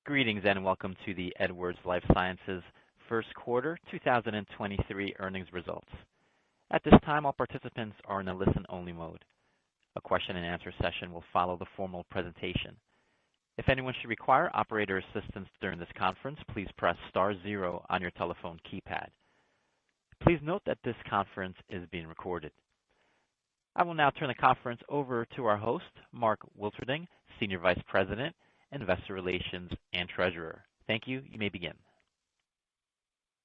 Greetings and welcome to the Edwards Lifesciences first quarter 2023 earnings results. At this time, all participants are in a listen-only mode. A question and answer session will follow the formal presentation. If anyone should require operator assistance during this conference, please press star zero on your telephone keypad. Please note that this conference is being recorded. I will now turn the conference over to our host, Mark Wilterding, Senior Vice President, Investor Relations and Treasurer. Thank you. You may begin.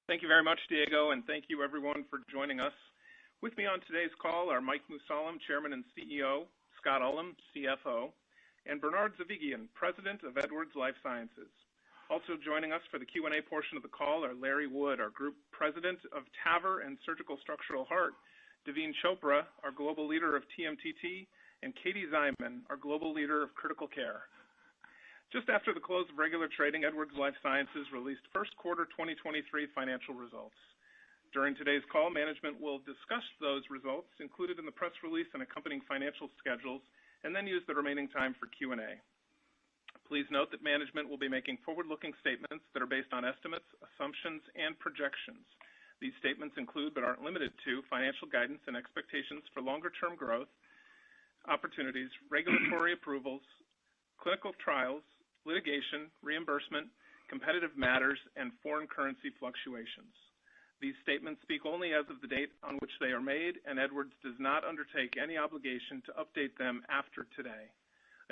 Thank you very much, Diego, and thank you everyone for joining us. With me on today's call are Mike Musalem, Chairman and CEO, Scott Ullem, CFO, and Bernard Zovighian, President of Edwards Lifesciences. Also joining us for the Q&A portion of the call are Larry Wood, our Group President of TAVR and Surgical Structural Heart, Daveen Chopra, our Global Leader of TMTT, and Katie Zyman, our Global Leader of Critical Care. Just after the close of regular trading, Edwards Lifesciences released first quarter 2023 financial results. During today's call, management will discuss those results included in the press release and accompanying financial schedules, and then use the remaining time for Q&A. Please note that management will be making forward-looking statements that are based on estimates, assumptions, and projections. These statements include, but aren't limited to, financial guidance and expectations for longer-term growth, opportunities, regulatory approvals, clinical trials, litigation, reimbursement, competitive matters, and foreign currency fluctuations. These statements speak only as of the date on which they are made, and Edwards does not undertake any obligation to update them after today.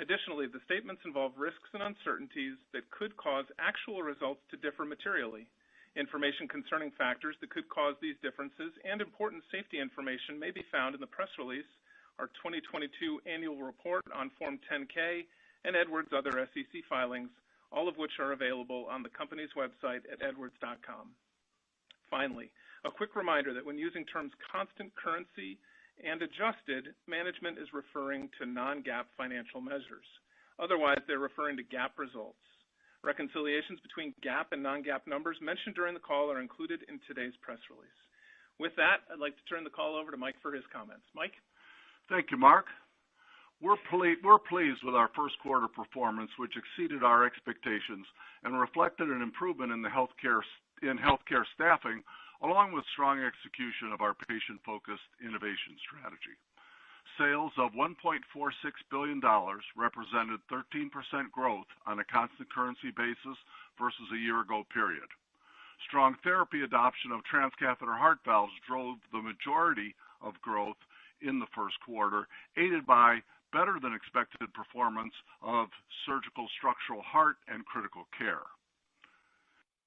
Additionally, the statements involve risks and uncertainties that could cause actual results to differ materially. Information concerning factors that could cause these differences and important safety information may be found in the press release, our 2022 annual report on Form 10-K, and Edwards' other SEC filings, all of which are available on the company's website at edwards.com. Finally, a quick reminder that when using terms constant currency and adjusted, management is referring to non-GAAP financial measures. Otherwise, they're referring to GAAP results. Reconciliations between GAAP and non-GAAP numbers mentioned during the call are included in today's press release. With that, I'd like to turn the call over to Mike for his comments. Mike? Thank you, Mark. We're pleased with our first quarter performance, which exceeded our expectations and reflected an improvement in healthcare staffing, along with strong execution of our patient-focused innovation strategy. Sales of $1.46 billion represented 13% growth on a constant currency basis versus a year-ago period. Strong therapy adoption of transcatheter heart valves drove the majority of growth in the first quarter, aided by better than expected performance of surgical structural heart and critical care.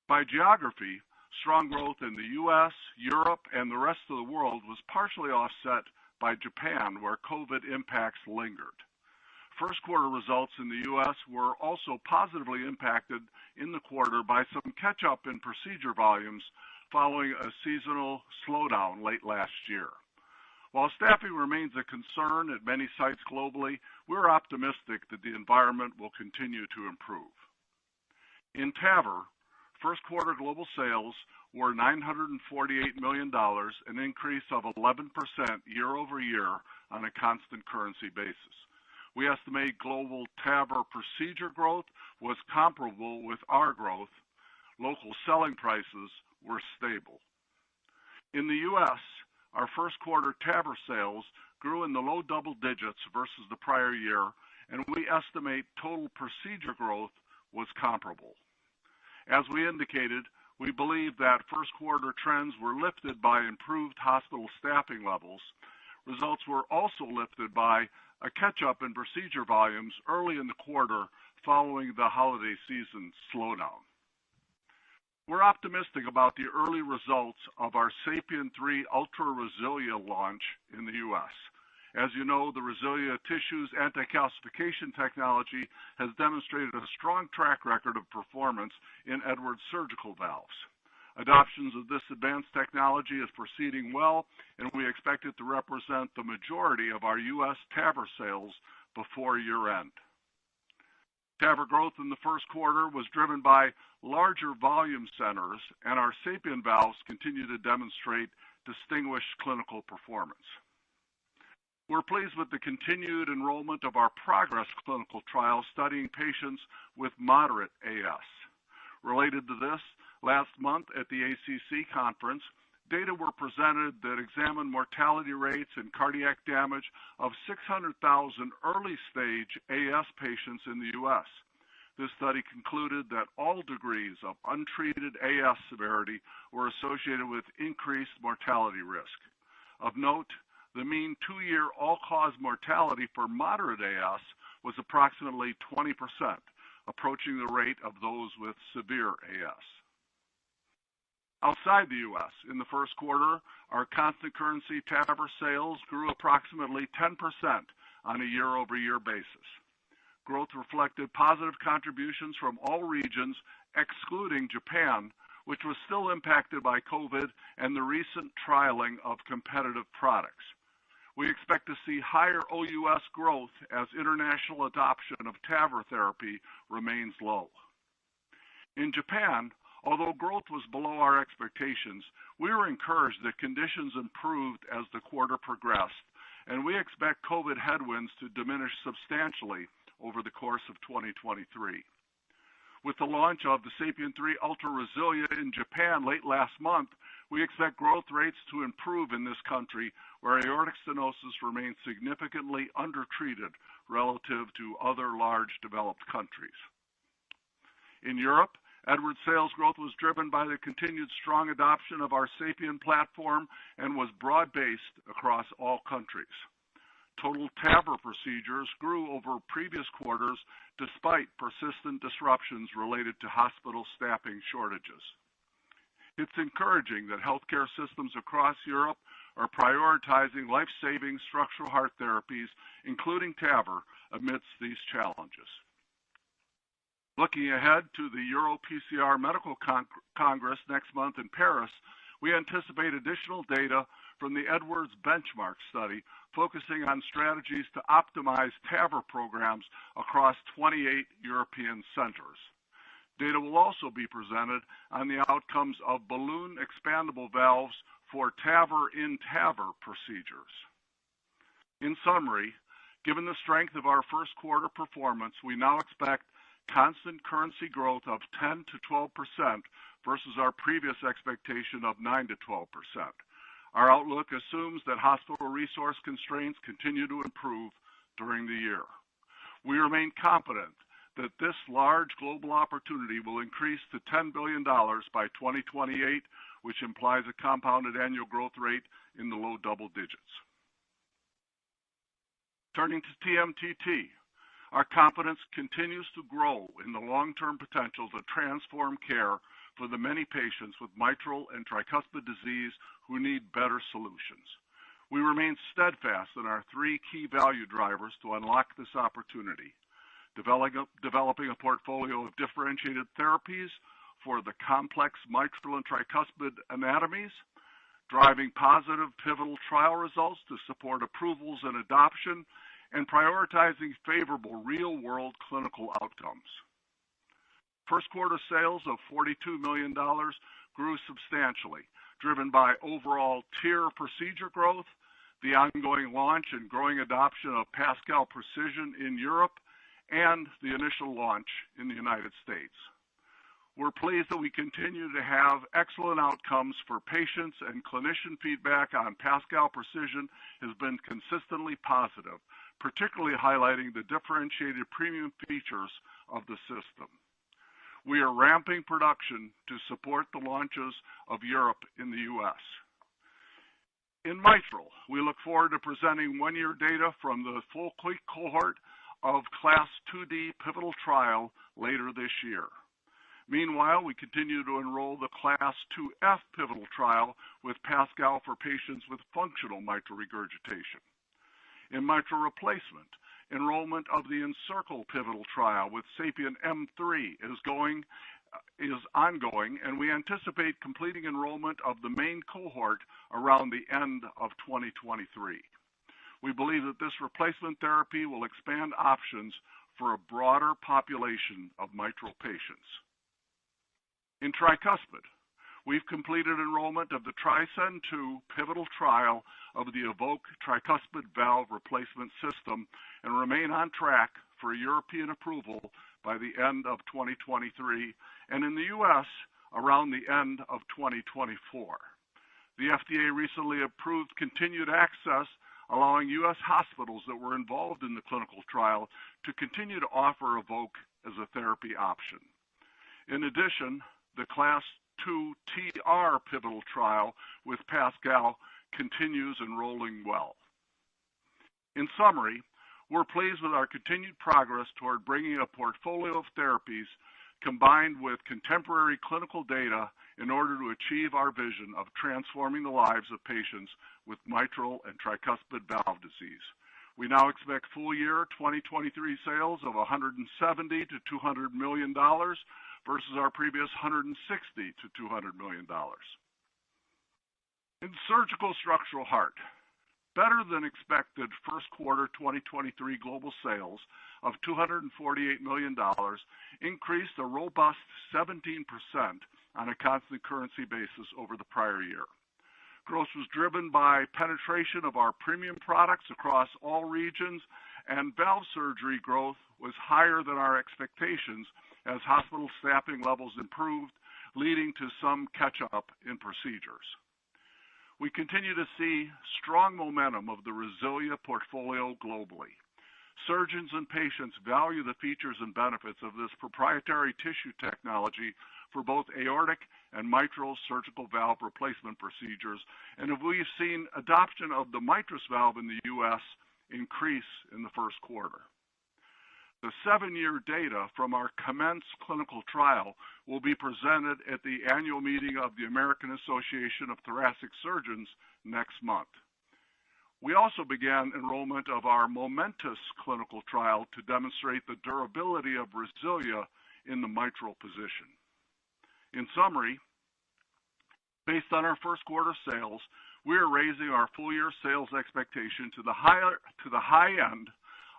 By geography, strong growth in the U.S., Europe, and the rest of the world was partially offset by Japan, where COVID impacts lingered. First quarter results in the U.S. were also positively impacted in the quarter by some catch-up in procedure volumes following a seasonal slowdown late last year. While staffing remains a concern at many sites globally, we're optimistic that the environment will continue to improve. In TAVR, first quarter global sales were $948 million, an increase of 11% year over year on a constant currency basis. We estimate global TAVR procedure growth was comparable with our growth. Local selling prices were stable. In the U.S., our first quarter TAVR sales grew in the low double digits versus the prior year, and we estimate total procedure growth was comparable. As we indicated, we believe that first quarter trends were lifted by improved hospital staffing levels. Results were also lifted by a catch-up in procedure volumes early in the quarter following the holiday season slowdown. We're optimistic about the early results of our SAPIEN 3 Ultra RESILIA launch in the U.S. As you know, the RESILIA tissues anti-calcification technology has demonstrated a strong track record of performance in Edwards surgical valves. Adoptions of this advanced technology is proceeding well, and we expect it to represent the majority of our U.S. TAVR sales before year-end. TAVR growth in the first quarter was driven by larger volume centers, and our SAPIEN valves continue to demonstrate distinguished clinical performance. We're pleased with the continued enrollment of our Progress clinical trial studying patients with moderate AS. Related to this, last month at the ACC conference, data were presented that examined mortality rates and cardiac damage of 600,000 early-stage AS patients in the U.S. This study concluded that all degrees of untreated AS severity were associated with increased mortality risk. Of note, the mean 2-year all-cause mortality for moderate AS was approximately 20%, approaching the rate of those with severe AS. Outside the U.S., in the first quarter, our constant currency TAVR sales grew approximately 10% on a year-over-year basis. Growth reflected positive contributions from all regions, excluding Japan, which was still impacted by COVID and the recent trialing of competitive products. We expect to see higher OUS growth as international adoption of TAVR therapy remains low. In Japan, although growth was below our expectations, we were encouraged that conditions improved as the quarter progressed, and we expect COVID headwinds to diminish substantially over the course of 2023. With the launch of the SAPIEN 3 Ultra RESILIA in Japan late last month, we expect growth rates to improve in this country where aortic stenosis remains significantly undertreated relative to other large developed countries. In Europe, Edwards sales growth was driven by the continued strong adoption of our SAPIEN platform and was broad-based across all countries. Total TAVR procedures grew over previous quarters despite persistent disruptions related to hospital staffing shortages. It's encouraging that healthcare systems across Europe are prioritizing life-saving structural heart therapies, including TAVR, amidst these challenges. Looking ahead to the EuroPCR Medical Congress next month in Paris, we anticipate additional data from the Edwards benchmark study focusing on strategies to optimize TAVR programs across 28 European centers. Data will also be presented on the outcomes of balloon expandable valves for TAVR in TAVR procedures. In summary, given the strength of our first quarter performance, we now expect constant currency growth of 10 to 12% versus our previous expectation of 9 to 12%. Our outlook assumes that hospital resource constraints continue to improve during the year. We remain confident that this large global opportunity will increase to $10 billion by 2028, which implies a compounded annual growth rate in the low double digits. Turning to TMTT, our confidence continues to grow in the long-term potential to transform care for the many patients with mitral and tricuspid disease who need better solutions. We remain steadfast in our 3 key value drivers to unlock this opportunity: developing a portfolio of differentiated therapies for the complex mitral and tricuspid anatomies, driving positive pivotal trial results to support approvals and adoption, and prioritizing favorable real-world clinical outcomes. First quarter sales of $42 million grew substantially, driven by overall TEER procedure growth, the ongoing launch and growing adoption of PASCAL Precision in Europe, and the initial launch in the United States. We're pleased that we continue to have excellent outcomes for patients, and clinician feedback on PASCAL Precision has been consistently positive, particularly highlighting the differentiated premium features of the system. We are ramping production to support the launches of Europe in the U.S. In mitral, we look forward to presenting 1-year data from the full cohort of Class 2D pivotal trial later this year. Meanwhile, we continue to enroll the Class 2F pivotal trial with PASCAL for patients with functional mitral regurgitation. In mitral replacement, enrollment of the ENCIRCLE pivotal trial with SAPIEN M3 is ongoing, and we anticipate completing enrollment of the main cohort around the end of 2023. We believe that this replacement therapy will expand options for a broader population of mitral patients. In tricuspid, We've completed enrollment of the TRISCEND-2 pivotal trial of the EVOQUE tricuspid valve replacement system and remain on track for European approval by the end of 2023 and in the U.S. around the end of 2024. The FDA recently approved continued access, allowing U.S. hospitals that were involved in the clinical trial to continue to offer EVOQUE as a therapy option. In addition, the Class 2 TR pivotal trial with PASCAL continues enrolling well. In summary, we're pleased with our continued progress toward bringing a portfolio of therapies combined with contemporary clinical data in order to achieve our vision of transforming the lives of patients with mitral and tricuspid valve disease. We now expect full year 2023 sales of $170 to $200 million versus our previous $160 to $200 million. In surgical structural heart, better than expected first quarter 2023 global sales of $248 million increased a robust 17% on a constant currency basis over the prior year. Growth was driven by penetration of our premium products across all regions, and valve surgery growth was higher than our expectations as hospital staffing levels improved, leading to some catch-up in procedures. We continue to see strong momentum of the RESILIA portfolio globally. Surgeons and patients value the features and benefits of this proprietary tissue technology for both aortic and mitral surgical valve replacement procedures, and we've seen adoption of the MITRIS valve in the U.S. increase in the first quarter. The 7-year data from our COMMENCE clinical trial will be presented at the annual meeting of the American Association of Thoracic Surgeons next month. We also began enrollment of our MOMENTUS clinical trial to demonstrate the durability of RESILIA in the mitral position. In summary, based on our first quarter sales, we are raising our full year sales expectation to the high end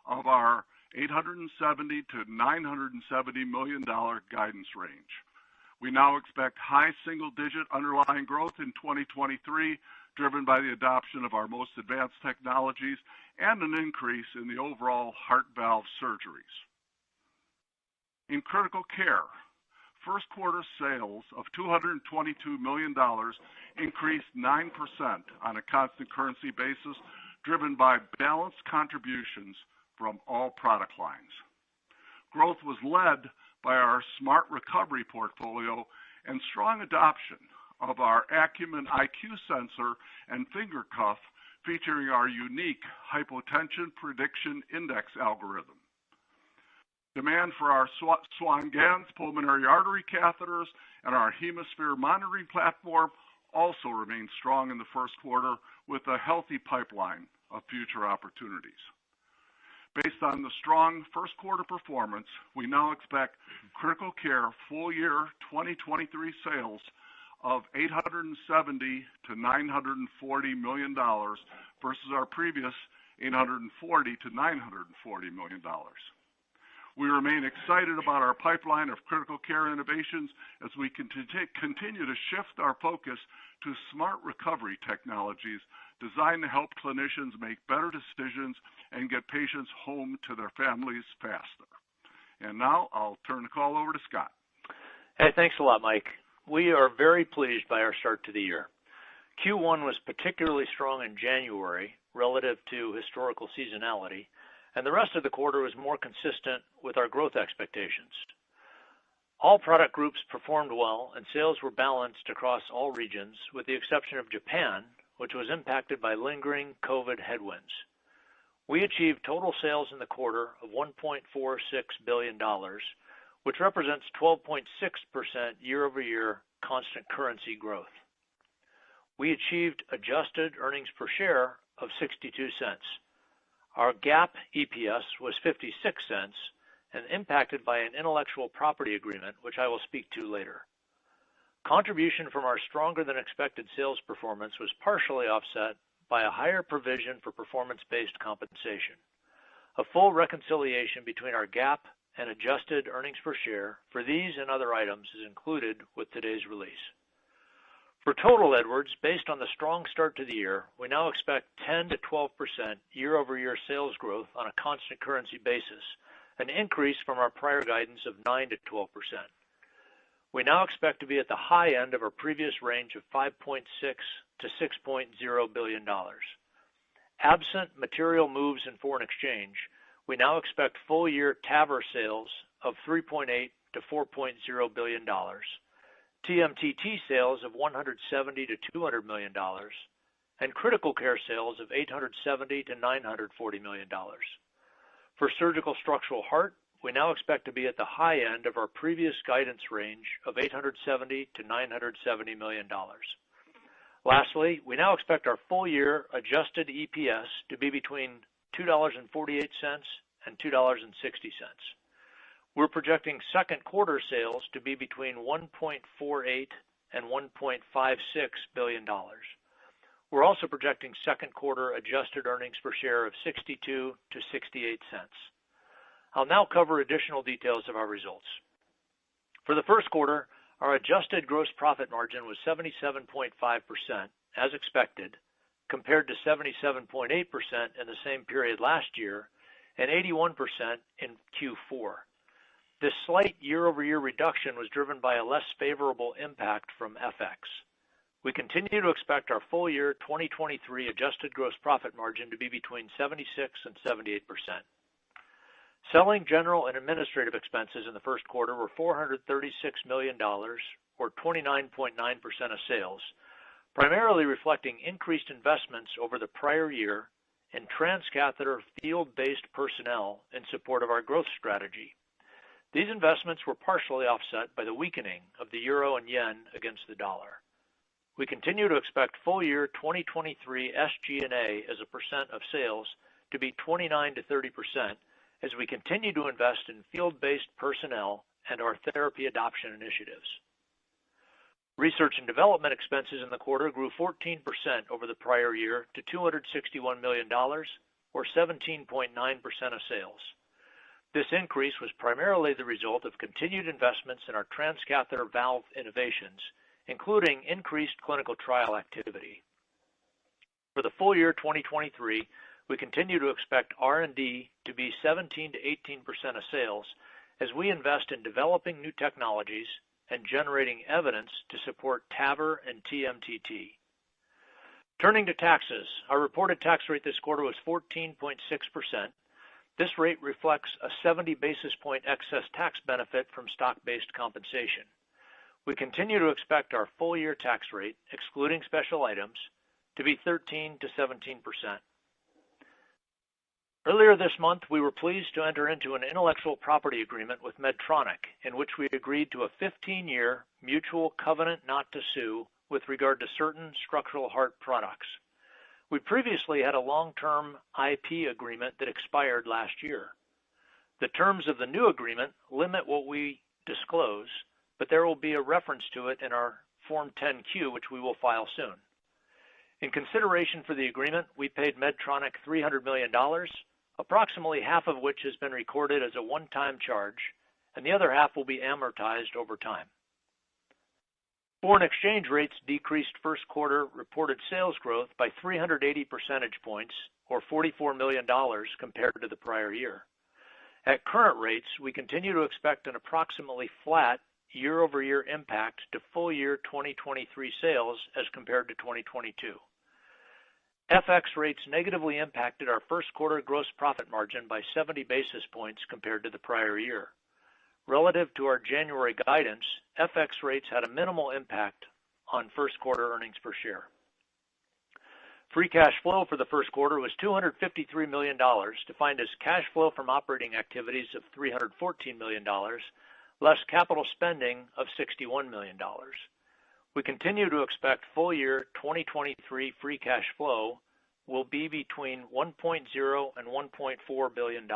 of our $870 to $970 million guidance range. We now expect high single-digit underlying growth in 2023, driven by the adoption of our most advanced technologies and an increase in the overall heart valve surgeries. In critical care, first quarter sales of $222 million increased 9% on a constant currency basis, driven by balanced contributions from all product lines. Growth was led by our smart recovery portfolio and strong adoption of our Acumen IQ sensor and finger cuff featuring our unique hypotension prediction index algorithm. Demand for our Swan-Ganz pulmonary artery catheters and our hemisphere monitoring platform also remained strong in the first quarter with a healthy pipeline of future opportunities. Based on the strong first quarter performance, we now expect critical care full year 2023 sales of $870 to $940 million versus our previous $840 to $940 million. We remain excited about our pipeline of critical care innovations as we continue to shift our focus to smart recovery technologies designed to help clinicians make better decisions and get patients home to their families faster. And now I'll turn the call over to Scott. Hey, thanks a lot, Mike. We are very pleased by our start to the year. Q1 was particularly strong in January relative to historical seasonality, and the rest of the quarter was more consistent with our growth expectations. All product groups performed well, and sales were balanced across all regions, with the exception of Japan, which was impacted by lingering COVID headwinds. We achieved total sales in the quarter of $1.46 billion, which represents 12.6% year-over-year constant currency growth. We achieved adjusted earnings per share of 62 cents. Our GAAP EPS was 56 cents and impacted by an intellectual property agreement, which I will speak to later. Contribution from our stronger than expected sales performance was partially offset by a higher provision for performance-based compensation. A full reconciliation between our GAAP and adjusted earnings per share for these and other items is included with today's release. For total Edwards, based on the strong start to the year, we now expect 10 to 12% year-over-year sales growth on a constant currency basis, an increase from our prior guidance of 9 to 12%. We now expect to be at the high end of our previous range of $5.6 to $6.0 billion. Absent material moves in foreign exchange, we now expect full-year TAVR sales of $3.8 to $4.0 billion, TMTT sales of $170 to $200 million, and critical care sales of $870 to $940 million. For surgical structural heart, we now expect to be at the high end of our previous guidance range of $870 to $970 million. Lastly, we now expect our full-year adjusted EPS to be between $2.48 and $2.60. We're projecting second quarter sales to be between $1.48 and $1.56 billion. We're also projecting second quarter adjusted earnings per share of 62 to 68 cents. I'll now cover additional details of our results. For the first quarter, our adjusted gross profit margin was 77.5%, as expected, compared to 77.8% in the same period last year and 81% in Q4. This slight year-over-year reduction was driven by a less favorable impact from FX. We continue to expect our full year 2023 adjusted gross profit margin to be between 76 and 78%. Selling, general, and administrative expenses in the first quarter were $436 million, or 29.9% of sales, primarily reflecting increased investments over the prior year in transcatheter field-based personnel in support of our growth strategy. These investments were partially offset by the weakening of the euro and yen against the dollar. We continue to expect full year 2023 SG&A as a percent of sales to be 29 to 30%, as we continue to invest in field-based personnel and our therapy adoption initiatives. Research and development expenses in the quarter grew 14% over the prior year to $261 million, or 17.9% of sales. This increase was primarily the result of continued investments in our transcatheter valve innovations, including increased clinical trial activity. For the full year 2023, we continue to expect R&D to be 17 to 18% of sales as we invest in developing new technologies and generating evidence to support TAVR and TMTT. Turning to taxes, our reported tax rate this quarter was 14.6%. This rate reflects a 70 basis point excess tax benefit from stock-based compensation. We continue to expect our full year tax rate, excluding special items, to be 13 to 17%. Earlier this month, we were pleased to enter into an intellectual property agreement with Medtronic, in which we agreed to a 15-year mutual covenant not to sue with regard to certain structural heart products. We previously had a long-term IP agreement that expired last year. The terms of the new agreement limit what we disclose, but there will be a reference to it in our Form 10-Q, which we will file soon. In consideration for the agreement, we paid Medtronic $300 million, approximately half of which has been recorded as a one-time charge, and the other half will be amortized over time. Foreign exchange rates decreased first quarter reported sales growth by 380 percentage points, or $44 million compared to the prior year. At current rates, we continue to expect an approximately flat year-over-year impact to full year 2023 sales as compared to 2022. FX rates negatively impacted our first quarter gross profit margin by 70 basis points compared to the prior year. Relative to our January guidance, FX rates had a minimal impact on first quarter earnings per share. Free cash flow for the first quarter was $253 million, defined as cash flow from operating activities of $314 million, less capital spending of $61 million. We continue to expect full year 2023 free cash flow will be between $1.0 and $1.4 billion.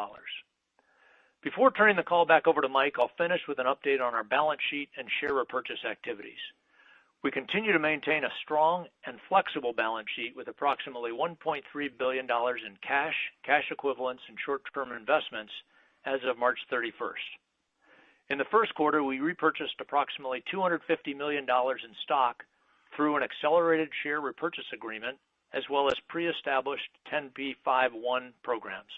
Before turning the call back over to Mike, I'll finish with an update on our balance sheet and share repurchase activities. We continue to maintain a strong and flexible balance sheet with approximately $1.3 billion in cash equivalents, and short-term investments as of March 31st. In the first quarter, we repurchased approximately $250 million in stock through an accelerated share repurchase agreement, as well as pre-established 10b5-1 programs.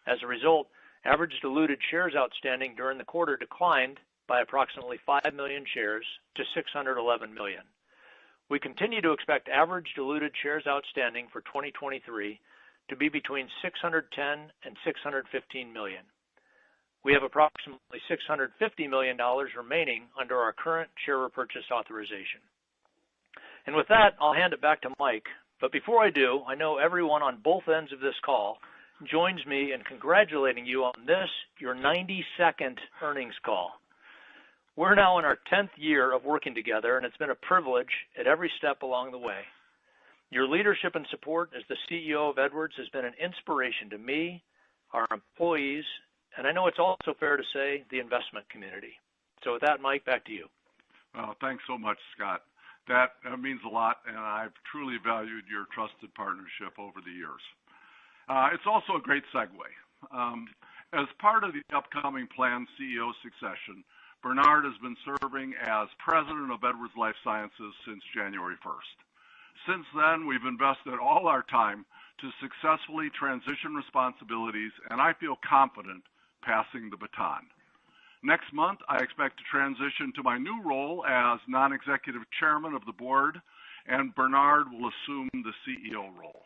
As a result, average diluted shares outstanding during the quarter declined by approximately 5 million shares to 611 million. We continue to expect average diluted shares outstanding for 2023 to be between 610 and 615 million. We have approximately $650 million remaining under our current share repurchase authorization. And with that, I'll hand it back to Mike. But before I do, I know everyone on both ends of this call joins me in congratulating you on this, your 92nd earnings call. We're now in our 10th year of working together, and it's been a privilege at every step along the way. Your leadership and support as the CEO of Edwards has been an inspiration to me, our employees, and I know it's also fair to say the investment community. So with that, Mike, back to you. Well, thanks so much, Scott. That means a lot, and I've truly valued your trusted partnership over the years. It's also a great segue. As part of the upcoming planned CEO succession, Bernard has been serving as president of Edwards Lifesciences since January 1st. Since then, we've invested all our time to successfully transition responsibilities, and I feel confident passing the baton. Next month, I expect to transition to my new role as non-executive chairman of the board, and Bernard will assume the CEO role.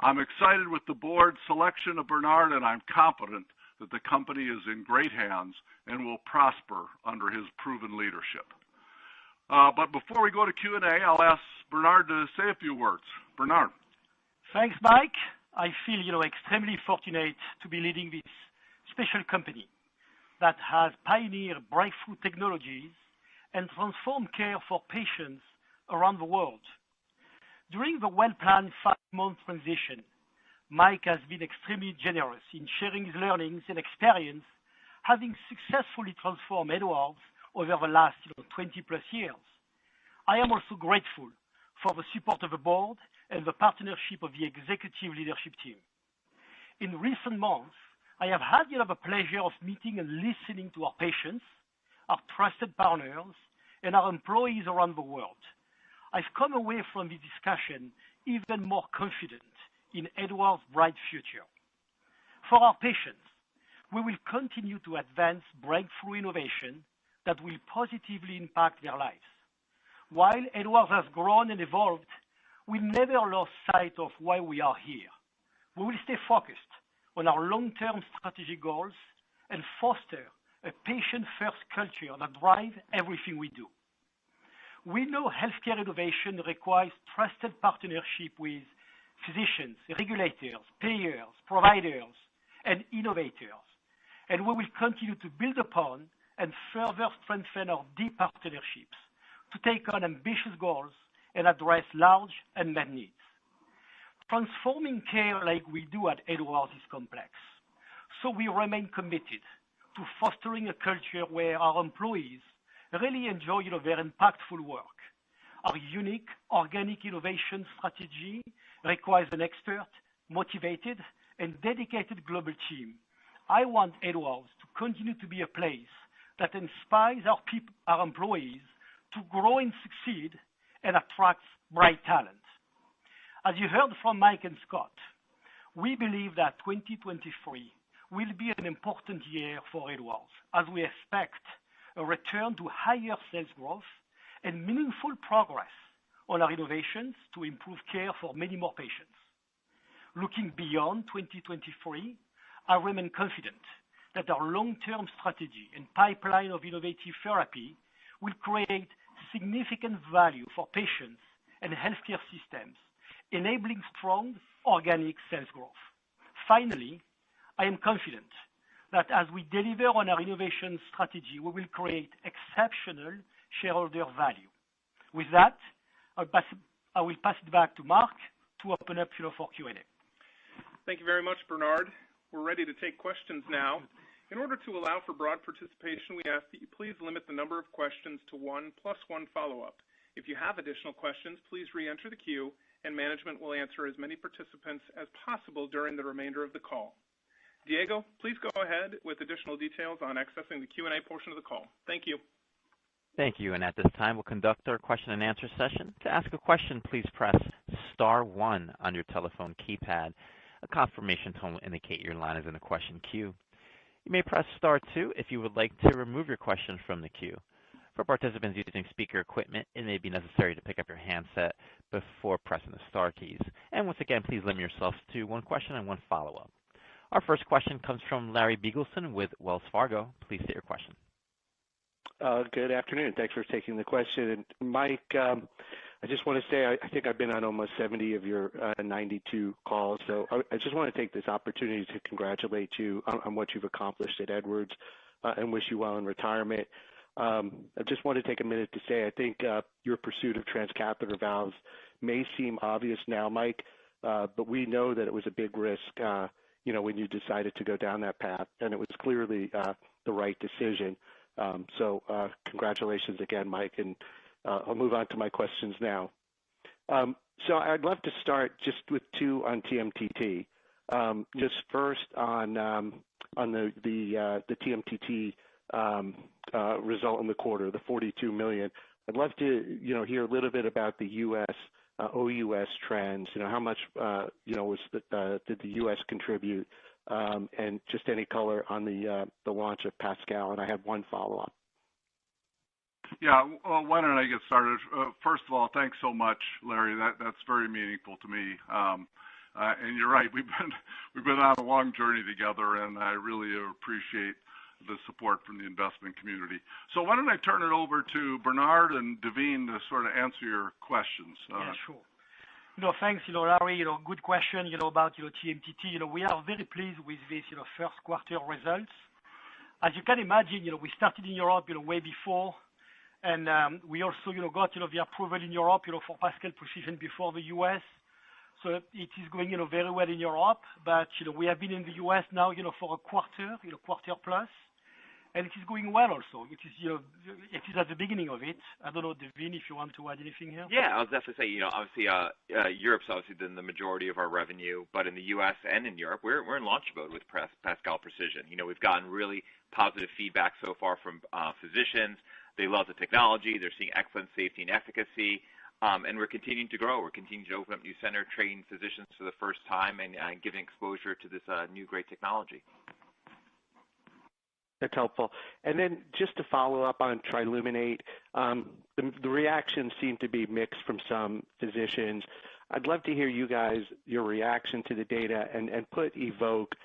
I'm excited with the board's selection of Bernard, and I'm confident that the company is in great hands and will prosper under his proven leadership. But before we go to Q&A, I'll ask Bernard to say a few words. Bernard. Thanks, Mike. I feel, extremely fortunate to be leading this special company that has pioneered breakthrough technologies and transformed care for patients around the world. During the well-planned 5-month transition, Mike has been extremely generous in sharing his learnings and experience, having successfully transformed Edwards over the last 20+ years. I am also grateful for the support of the board and the partnership of the executive leadership team. In recent months, I have had the pleasure of meeting and listening to our patients, our trusted partners, and our employees around the world. I've come away from this discussion even more confident in Edwards' bright future. For our patients, we will continue to advance breakthrough innovation that will positively impact their lives. While Edwards has grown and evolved, we never lost sight of why we are here. We will stay focused on our long-term strategic goals and foster a patient-first culture that drives everything we do. We know healthcare innovation requires trusted partnership with physicians, regulators, payers, providers, and innovators, and we will continue to build upon and further strengthen our deep partnerships to take on ambitious goals and address large unmet needs. Transforming care like we do at Edwards is complex, so we remain committed to fostering a culture where our employees really enjoy their impactful work. Our unique organic innovation strategy requires an expert, motivated, and dedicated global team. I want Edwards to continue to be a place that inspires our employees to grow and succeed and attracts bright talent. As you heard from Mike and Scott, we believe that 2023 will be an important year for Edwards as we expect a return to higher sales growth and meaningful progress on our innovations to improve care for many more patients. Looking beyond 2023, I remain confident that our long-term strategy and pipeline of innovative therapy will create significant value for patients and healthcare systems, enabling strong organic sales growth. Finally, I am confident that as we deliver on our innovation strategy, we will create exceptional shareholder value. With that, I will pass it back to Mark to open up for Q&A. Thank you very much, Bernard. We're ready to take questions now. In order to allow for broad participation, we ask that you please limit the number of questions to 1 plus 1 follow-up. If you have additional questions, please re-enter the queue, and management will answer as many participants as possible during the remainder of the call. Diego, please go ahead with additional details on accessing the Q&A portion of the call. Thank you. Thank you. And at this time, we'll conduct our question and answer session. To ask a question, please press star one on your telephone keypad. A confirmation tone will indicate your line is in the question queue. You may press star two if you would like to remove your question from the queue. For participants using speaker equipment, it may be necessary to pick up your handset before pressing the star keys. And once again, please limit yourself to one question and one follow-up. Our first question comes from Larry Biegelsen with Wells Fargo. Please state your question. Good afternoon. Thanks for taking the question. And Mike, I just want to say I think I've been on almost 70 of your 92 calls, so I just want to take this opportunity to congratulate you on what you've accomplished at Edwards and wish you well in retirement. I just want to take a minute to say I think your pursuit of transcatheter valves may seem obvious now, Mike, but we know that it was a big risk, when you decided to go down that path, and it was clearly the right decision. So congratulations again, Mike, and I'll move on to my questions now. So I'd love to start just with two on TMTT. Just first on the TMTT result in the quarter, the 42 million. I'd love to hear a little bit about the U.S. OUS trends. How much did the U.S. contribute, and just any color on the launch of Pascal. And I have one follow-up. Yeah, well, why don't I get started? First of all, thanks so much, Larry. That's very meaningful to me. And you're right, we've been on a long journey together, and I really appreciate the support from the investment community. So why don't I turn it over to Bernard and Daveen to sort of answer your questions. Yeah, sure. Thanks, Larry. Good question, about TMTT. We are very pleased with this, first quarter results. As you can imagine, we started in Europe, way before. And we also, got, the approval in Europe, for Pascal Precision before the U.S. So it is going, very well in Europe. But, we have been in the U.S. now, for a quarter, quarter plus. And it is going well also. It is at the beginning of it. I don't know, Daveen, if you want to add anything here. Yeah, I'll definitely say, obviously, Europe's obviously been the majority of our revenue, but in the U.S. and in Europe, we're in launch mode with Pascal Precision. We've gotten really positive feedback so far from physicians. They love the technology. They're seeing excellent safety and efficacy. And we're continuing to grow. We're continuing to open up new center, train physicians for the first time, and giving exposure to this new great technology. That's helpful. And then just to follow up on Triluminate, the reactions seem to be mixed from some physicians. I'd love to hear your reaction to the data, and put Evoke,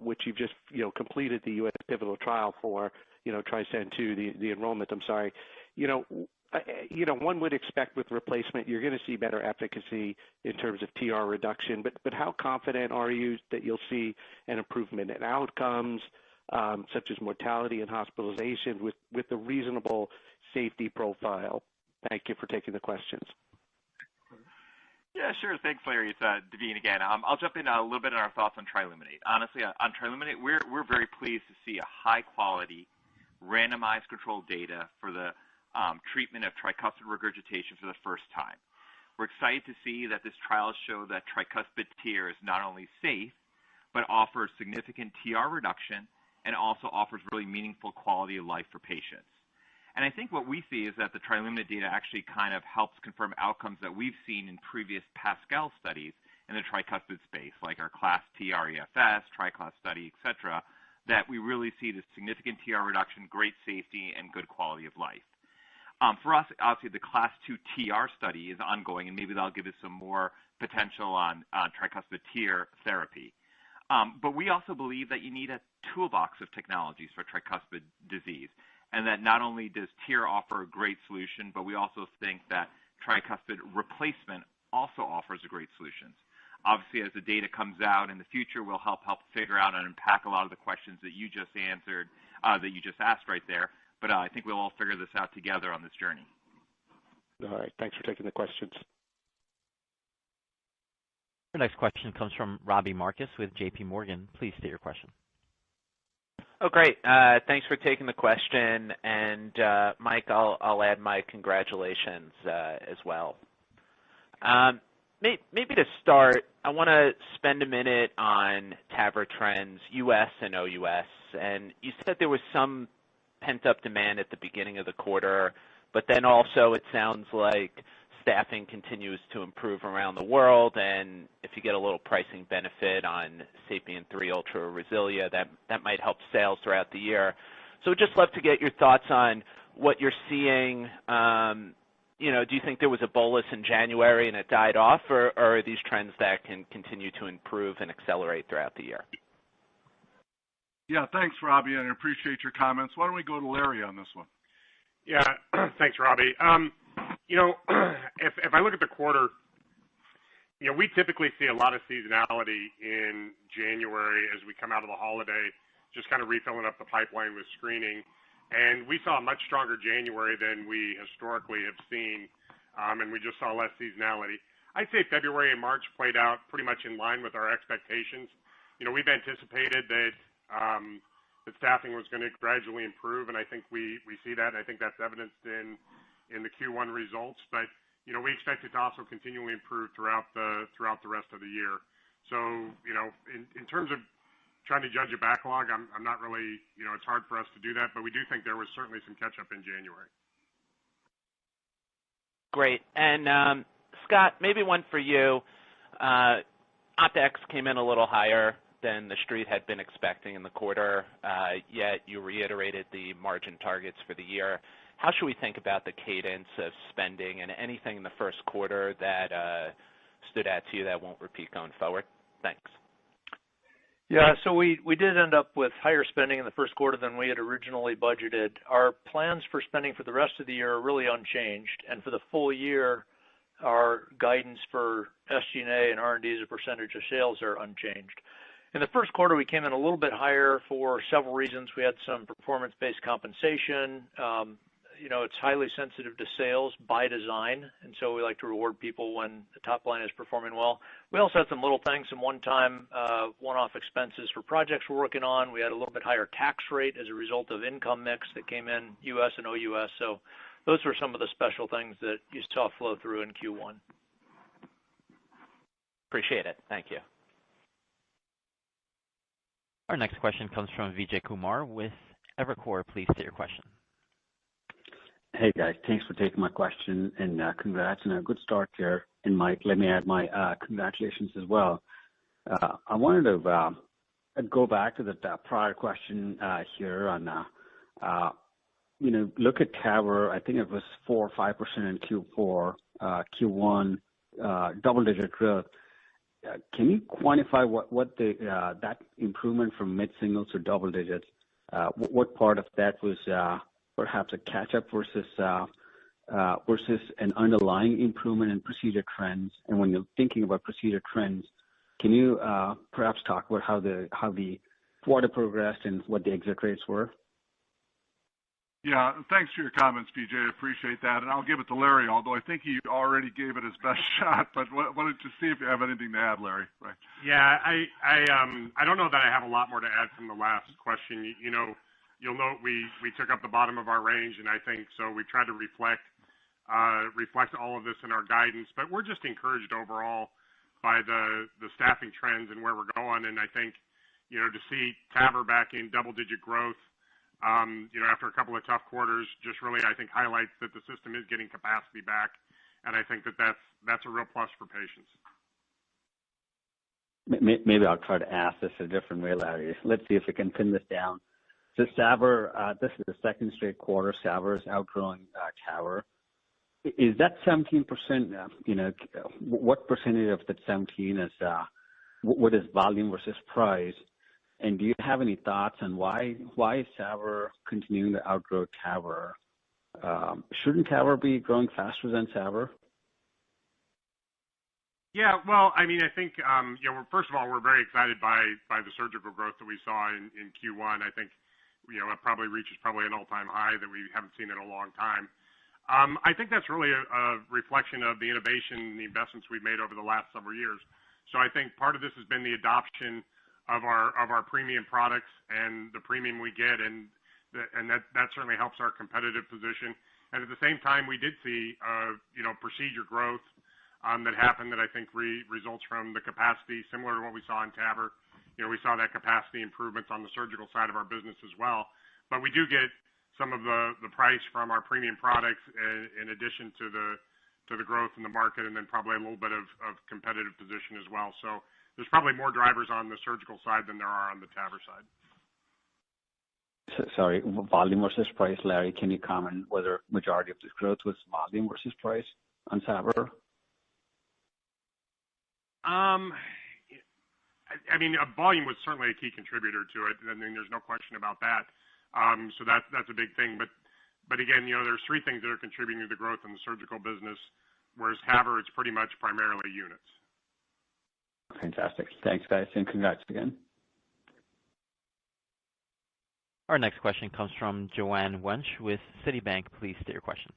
which you've just completed the U.S. pivotal trial for, TRISCEND 2, the enrollment. I'm sorry. One would expect with replacement you're going to see better efficacy in terms of TR reduction. But how confident are you that you'll see an improvement in outcomes, such as mortality and hospitalization, with a reasonable safety profile? Thank you for taking the questions. Yeah, sure. Thanks, Larry. It's Daveen again. I'll jump in a little bit on our thoughts on Triluminate. Honestly, on Triluminate, we're very pleased to see a high-quality, randomized controlled data for the treatment of tricuspid regurgitation for the first time. We're excited to see that this trial shows that tricuspid TR is not only safe, but offers significant TR reduction and also offers really meaningful quality of life for patients. And I think what we see is that the Triluminate data actually kind of helps confirm outcomes that we've seen in previous Pascal studies in the tricuspid space, like our CLASP TR-EFS, TriCLASP study, et cetera, that we really see this significant TR reduction, great safety, and good quality of life. For us, obviously, the CLASP 2 TR study is ongoing, and maybe that'll give us some more potential on tricuspid TR therapy. But we also believe that you need a toolbox of technologies for tricuspid disease, and that not only does TR offer a great solution, but we also think that tricuspid replacement also offers a great solution. Obviously, as the data comes out in the future, we'll help figure out and unpack a lot of the questions that you just answered, that you just asked right there. But I think we'll all figure this out together on this journey. All right. Thanks for taking the questions. Our next question comes from Robbie Marcus with J.P. Morgan. Please state your question. Oh, great. Thanks for taking the question. And, Mike, I'll add my congratulations as well. Maybe to start, I want to spend a minute on TAVR trends, U.S. and OUS. And you said there was some pent-up demand at the beginning of the quarter, but then also it sounds like staffing continues to improve around the world, and if you get a little pricing benefit on Sapien 3 Ultra Resilia, that might help sales throughout the year. So just love to get your thoughts on what you're seeing. Do you think there was a bolus in January and it died off, or are these trends that can continue to improve and accelerate throughout the year? Yeah, thanks, Robbie, and I appreciate your comments. Why don't we go to Larry on this one? Yeah, thanks, Robbie. If I look at the quarter, we typically see a lot of seasonality in January as we come out of the holiday, just kind of refilling up the pipeline with screening. And we saw a much stronger January than we historically have seen, and we just saw less seasonality. I'd say February and March played out pretty much in line with our expectations. We've anticipated that staffing was going to gradually improve, and I think we see that, and I think that's evidenced in the Q1 results. But we expect it to also continually improve throughout the rest of the year. So in terms of trying to judge a backlog, I'm not really, it's hard for us to do that, but we do think there was certainly some catch up in January. Great. And Scott, maybe one for you. OpEx came in a little higher than the street had been expecting in the quarter, yet you reiterated the margin targets for the year. How should we think about the cadence of spending and anything in the first quarter that stood out to you that won't repeat going forward? Thanks. Yeah, so we did end up with higher spending in the first quarter than we had originally budgeted. Our plans for spending for the rest of the year are really unchanged, and for the full year, our guidance for SG&A and R&D as a percentage of sales are unchanged. In the first quarter, we came in a little bit higher for several reasons. We had some performance-based compensation. It's highly sensitive to sales by design, and so we like to reward people when the top line is performing well. We also had some little things, some one-time, one-off expenses for projects we're working on. We had a little bit higher tax rate as a result of income mix that came in U.S. and OUS. So those were some of the special things that you saw flow through in Q1. Appreciate it. Thank you. Our next question comes from Vijay Kumar with Evercore. Please state your question. Hey guys, thanks for taking my question, and congrats on a good start here. And Mike, let me add my congratulations as well. I wanted to go back to the prior question here on, look at TAVR. I think it was 4 or 5% in Q4, Q1, double-digit growth. Can you quantify what that improvement from mid-singles to double digits? What part of that was perhaps a catch-up versus an underlying improvement in procedure trends? And when you're thinking about procedure trends, can you perhaps talk about how the quarter progressed and what the exit rates were? Yeah, thanks for your comments, PJ. I appreciate that, and I'll give it to Larry, although I think he already gave it his best shot. But why don't you see if you have anything to add, Larry? Right. Yeah, I don't know that I have a lot more to add from the last question. You'll note we took up the bottom of our range, and I think so we tried to reflect all of this in our guidance. But we're just encouraged overall by the staffing trends and where we're going. And I think, to see TAVR back in double-digit growth, after a couple of tough quarters, just really, I think, highlights that the system is getting capacity back. And I think that's a real plus for patients. Maybe I'll try to ask this a different way, Larry. Let's see if we can pin this down. So SAVR, this is the second straight quarter SAVR is outgrowing TAVR. Is that 17%, what percentage of that 17 is, what is volume versus price? And do you have any thoughts on why is TAVR continuing to outgrow TAVR? Shouldn't TAVR be growing faster than SAVR? Yeah, well, I think, first of all, we're very excited by the surgical growth that we saw in Q1. I think, it probably reaches an all-time high that we haven't seen in a long time. I think that's really a reflection of the innovation and the investments we've made over the last several years. So I think part of this has been the adoption of our premium products and the premium we get, and that certainly helps our competitive position. And at the same time, we did see procedure growth that happened that I think results from the capacity, similar to what we saw in TAVR. We saw that capacity improvements on the surgical side of our business as well. But we do get some of the price from our premium products in addition to the growth in the market, and then probably a little bit of competitive position as well. So there's probably more drivers on the surgical side than there are on the TAVR side. Sorry, volume versus price, Larry. Can you comment whether majority of this growth was volume versus price on TAVR? I mean, volume was certainly a key contributor to it. I mean, there's no question about that. So that's a big thing. But again, there's three things that are contributing to the growth in the surgical business, whereas TAVR, it's pretty much primarily units. Fantastic. Thanks, guys, and congrats again. Our next question comes from Joanne Wuensch with Citibank. Please state your question.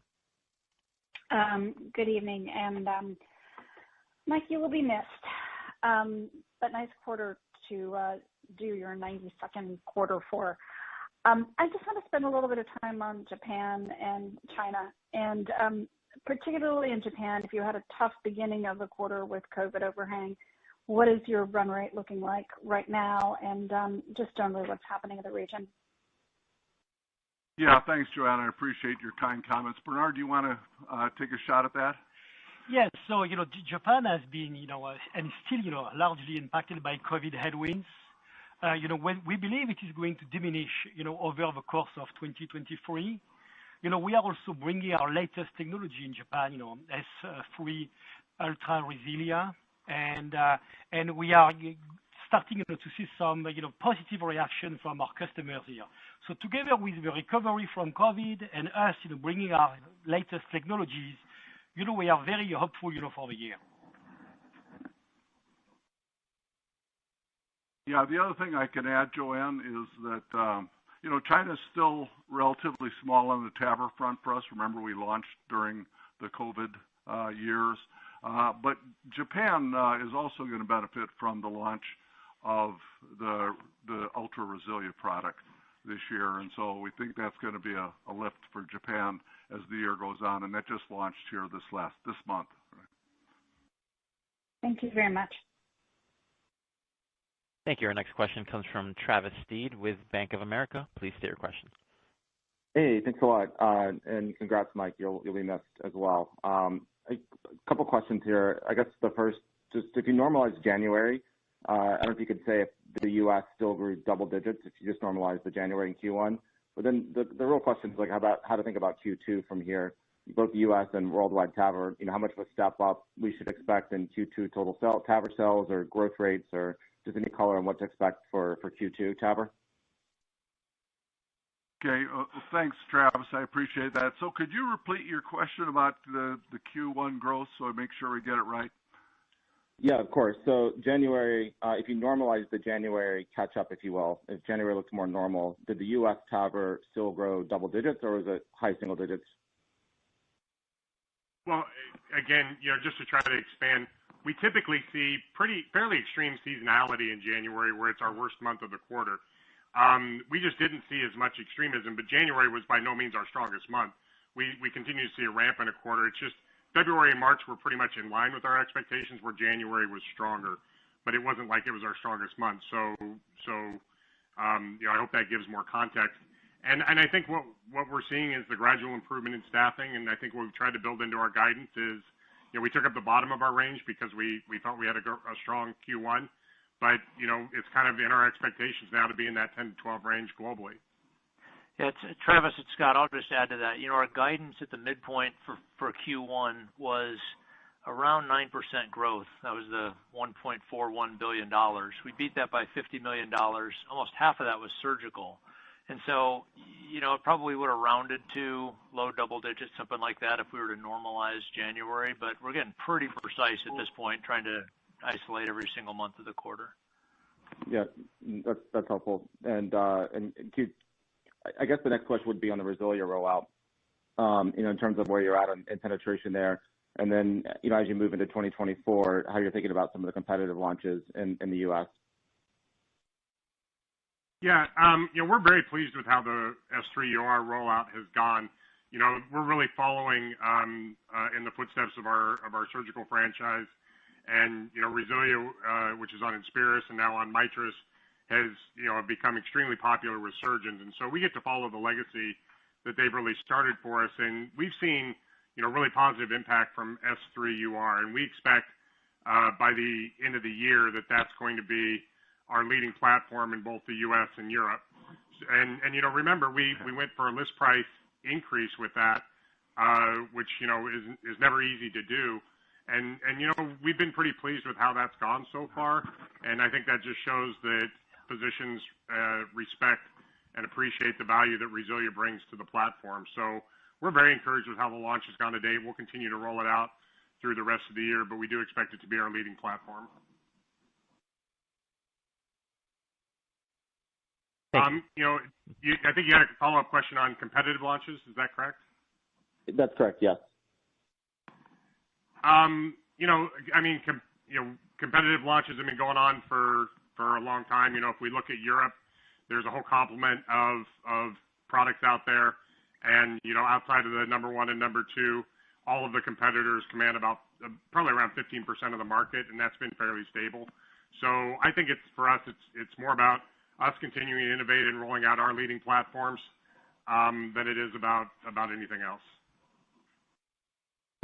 Good evening, and Mike, you will be missed. But nice quarter to do your 92nd quarter for. I just want to spend a little bit of time on Japan and China, and particularly in Japan, if you had a tough beginning of the quarter with COVID overhang, what is your run rate looking like right now, and just generally what's happening in the region? Yeah, thanks, Joanne. I appreciate your kind comments. Bernard, do you want to take a shot at that? Yes. So, Japan has been, and still, largely impacted by COVID headwinds. When we believe it is going to diminish, over the course of 2023. We are also bringing our latest technology in Japan, S3 Ultra RESILIA, and we are starting to see some, positive reaction from our customers here. So together with the recovery from COVID and us, bringing our latest technologies, we are very hopeful, for the year. Yeah, the other thing I can add, Joanne, is that, China's still relatively small on the TAVR front for us. Remember, we launched during the COVID years. But Japan is also going to benefit from the launch of the Ultra RESILIA product this year. And so we think that's going to be a lift for Japan as the year goes on. And that just launched here this month. Thank you very much. Thank you. Our next question comes from Travis Steed with Bank of America. Please state your question. Hey, thanks a lot. And congrats, Mike. You'll be missed as well. A couple questions here. I guess the first, just if you normalize January, I don't know if you could say if the U.S. still grew double digits, if you just normalize the January and Q1. But then the real question is how to think about Q2 from here, both the U.S. and worldwide TAVR. How much of a step up we should expect in Q2 total TAVR sales or growth rates, or just any color on what to expect for Q2 TAVR? Okay, thanks, Travis. I appreciate that. So could you repeat your question about the Q1 growth so I make sure we get it right? Yeah, of course. So January, if you normalize the January catch-up, if you will, if January looks more normal, did the U.S. TAVR still grow double digits, or was it high single digits? Well, again, just to try to expand, we typically see fairly extreme seasonality in January, where it's our worst month of the quarter. We just didn't see as much extremism, but January was by no means our strongest month. We continue to see a ramp in a quarter. It's just February and March were pretty much in line with our expectations, where January was stronger, but it wasn't like it was our strongest month. So I hope that gives more context. And I think what we're seeing is the gradual improvement in staffing, and I think what we've tried to build into our guidance is, we took up the bottom of our range because we thought we had a strong Q1, but it's kind of in our expectations now to be in that 10 to 12 range globally. Yeah, Travis, it's Scott. I'll just add to that. Our guidance at the midpoint for Q1 was around 9% growth. That was the $1.41 billion. We beat that by $50 million. Almost half of that was surgical. And so, it probably would have rounded to low double digits, something like that, if we were to normalize January. But we're getting pretty precise at this point, trying to isolate every single month of the quarter. Yeah, that's helpful. And I guess the next question would be on the RESILIA rollout, in terms of where you're at in penetration there. And then, as you move into 2024, how you're thinking about some of the competitive launches in the U.S. Yeah, we're very pleased with how the S3 UR rollout has gone. We're really following in the footsteps of our surgical franchise, and RESILIA, which is on Inspiris and now on Mitris, has become extremely popular with surgeons, and so we get to follow the legacy that they've really started for us. And we've seen, really positive impact from S3UR. And we expect by the end of the year that's going to be our leading platform in both the U.S. and Europe. And remember, we went for a list price increase with that, which, is never easy to do. And we've been pretty pleased with how that's gone so far. And I think that just shows that physicians respect and appreciate the value that Resilia brings to the platform. So we're very encouraged with how the launch has gone to date. We'll continue to roll it out through the rest of the year, but we do expect it to be our leading platform. I think you had a follow-up question on competitive launches. Is that correct? That's correct, yes. Competitive launches have been going on for a long time. If we look at Europe, there's a whole complement of products out there. And, outside of the number one and number two, all of the competitors command about probably around 15% of the market, and that's been fairly stable. So I think for us, it's more about us continuing to innovate and rolling out our leading platforms than it is about anything else.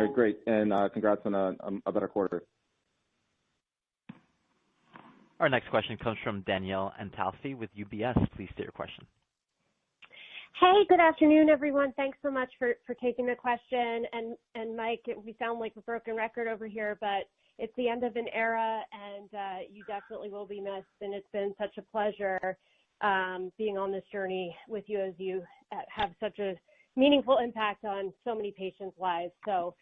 Okay, great. And congrats on a better quarter. Our next question comes from Danielle Antalffy with UBS. Please state your question. Hey, good afternoon, everyone. Thanks so much for taking the question. And Mike, we sound like a broken record over here, but it's the end of an era, and you definitely will be missed. And it's been such a pleasure being on this journey with you, as you have such a meaningful impact on so many patients' lives. So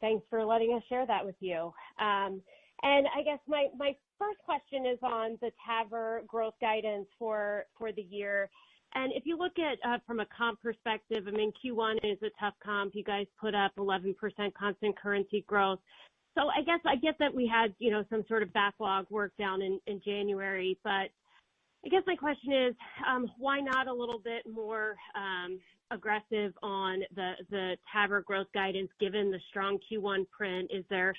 thanks for letting us share that with you. And I guess my first question is on the TAVR growth guidance for the year. And if you look at from a comp perspective, Q1 is a tough comp. You guys put up 11% constant currency growth. So I guess I get that we had, some sort of backlog work down in January, but I guess my question is, why not a little bit more aggressive on the TAVR growth guidance given the strong Q1 print? Is there